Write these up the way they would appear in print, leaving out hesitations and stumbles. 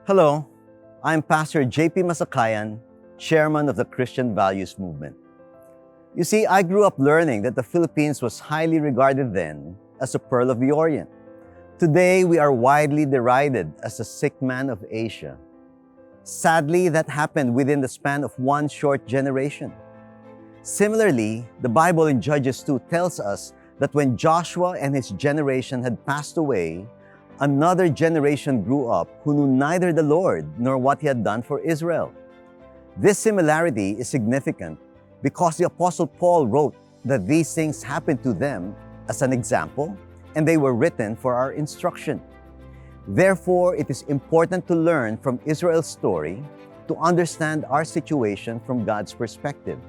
Hello, I'm Pastor JP Masakayan, Chairman of the Christian Values Movement. You see, I grew up learning that the Philippines was highly regarded then as a pearl of the Orient. Today, we are widely derided as the sick man of Asia. Sadly, that happened within the span of one short generation. Similarly, the Bible in Judges 2 tells us that when Joshua and his generation had passed away, another generation grew up who knew neither the Lord nor what He had done for Israel. This similarity is significant because the Apostle Paul wrote that these things happened to them as an example, and they were written for our instruction. Therefore, it is important to learn from Israel's story to understand our situation from God's perspective.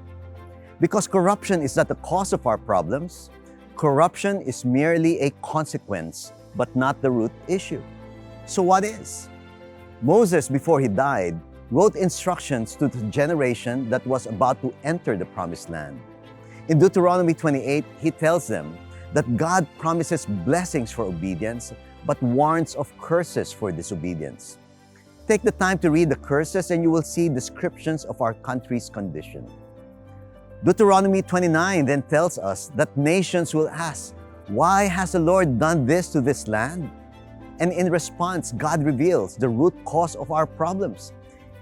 Because corruption is not the cause of our problems, corruption is merely a consequence, but not the root issue. So what is? Moses, before he died, wrote instructions to the generation that was about to enter the Promised Land. In Deuteronomy 28, he tells them that God promises blessings for obedience, but warns of curses for disobedience. Take the time to read the curses and you will see descriptions of our country's condition. Deuteronomy 29 then tells us that nations will ask, "Why has the Lord done this to this land?" And in response, God reveals the root cause of our problems.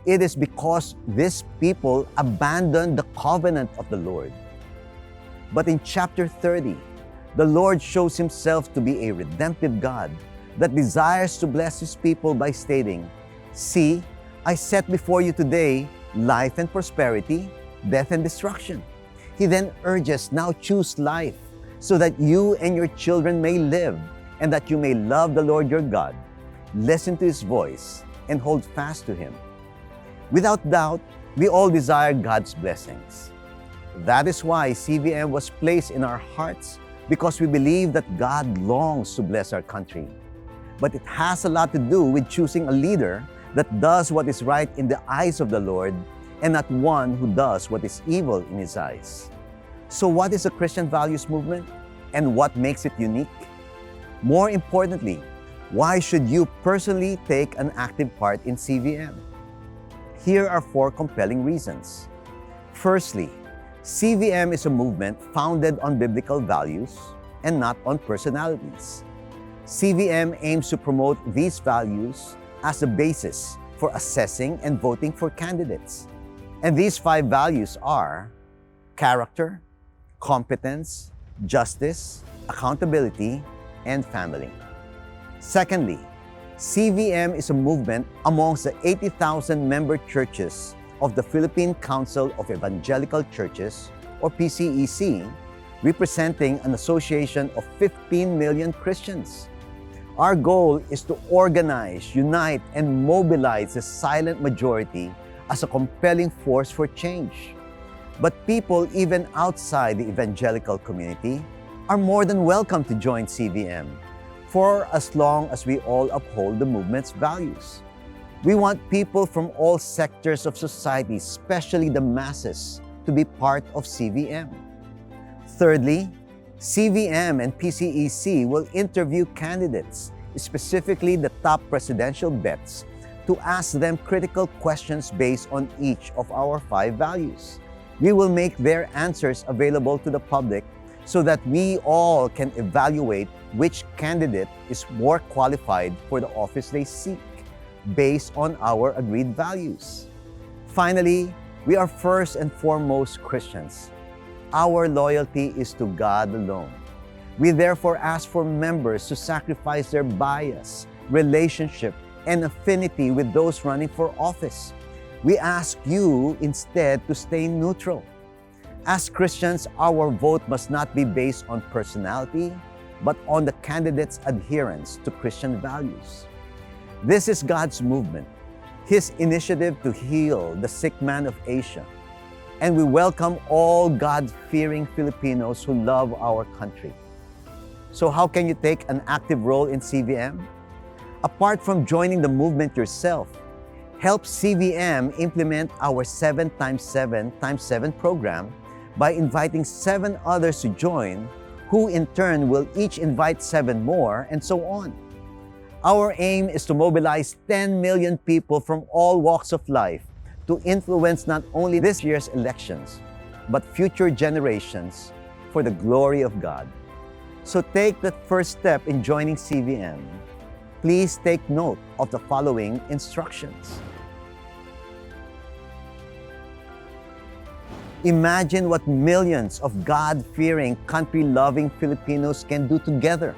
It is because this people abandoned the covenant of the Lord. But in chapter 30, the Lord shows Himself to be a redemptive God that desires to bless His people by stating, "See, I set before you today life and prosperity, death and destruction." He then urges, "Now choose life, so that you and your children may live, and that you may love the Lord your God, listen to His voice, and hold fast to Him." Without doubt, we all desire God's blessings. That is why CVM was placed in our hearts, because we believe that God longs to bless our country. But it has a lot to do with choosing a leader that does what is right in the eyes of the Lord, and not one who does what is evil in His eyes. So what is the Christian Values Movement, and what makes it unique? More importantly, why should you personally take an active part in CVM? Here are 4 compelling reasons. Firstly, CVM is a movement founded on biblical values and not on personalities. CVM aims to promote these values as the basis for assessing and voting for candidates. And these 5 values are character, competence, justice, accountability, and family. Secondly, CVM is a movement amongst the 80,000 member churches of the Philippine Council of Evangelical Churches, or PCEC, representing an association of 15 million Christians. Our goal is to organize, unite, and mobilize the silent majority as a compelling force for change. But people even outside the evangelical community are more than welcome to join CVM, for as long as we all uphold the movement's values. We want people from all sectors of society, especially the masses, to be part of CVM. Thirdly, CVM and PCEC will interview candidates, specifically the top presidential bets, to ask them critical questions based on each of our 5 values. We will make their answers available to the public so that we all can evaluate which candidate is more qualified for the office they seek, based on our agreed values. Finally, we are first and foremost Christians. Our loyalty is to God alone. We therefore ask for members to sacrifice their bias, relationship, and affinity with those running for office. We ask you instead to stay neutral. As Christians, our vote must not be based on personality, but on the candidate's adherence to Christian values. This is God's movement, His initiative to heal the sick man of Asia. And we welcome all God-fearing Filipinos who love our country. So how can you take an active role in CVM? Apart from joining the movement yourself, help CVM implement our 7x7x7 program by inviting 7 others to join, who in turn will each invite 7 more, and so on. Our aim is to mobilize 10 million people from all walks of life to influence not only this year's elections, but future generations for the glory of God. So take the first step in joining CVM. Please take note of the following instructions. Imagine what millions of God-fearing, country-loving Filipinos can do together.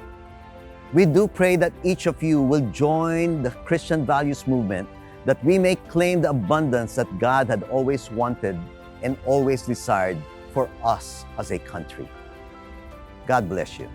We do pray that each of you will join the Christian values movement, that we may claim the abundance that God had always wanted and always desired for us as a country. God bless you.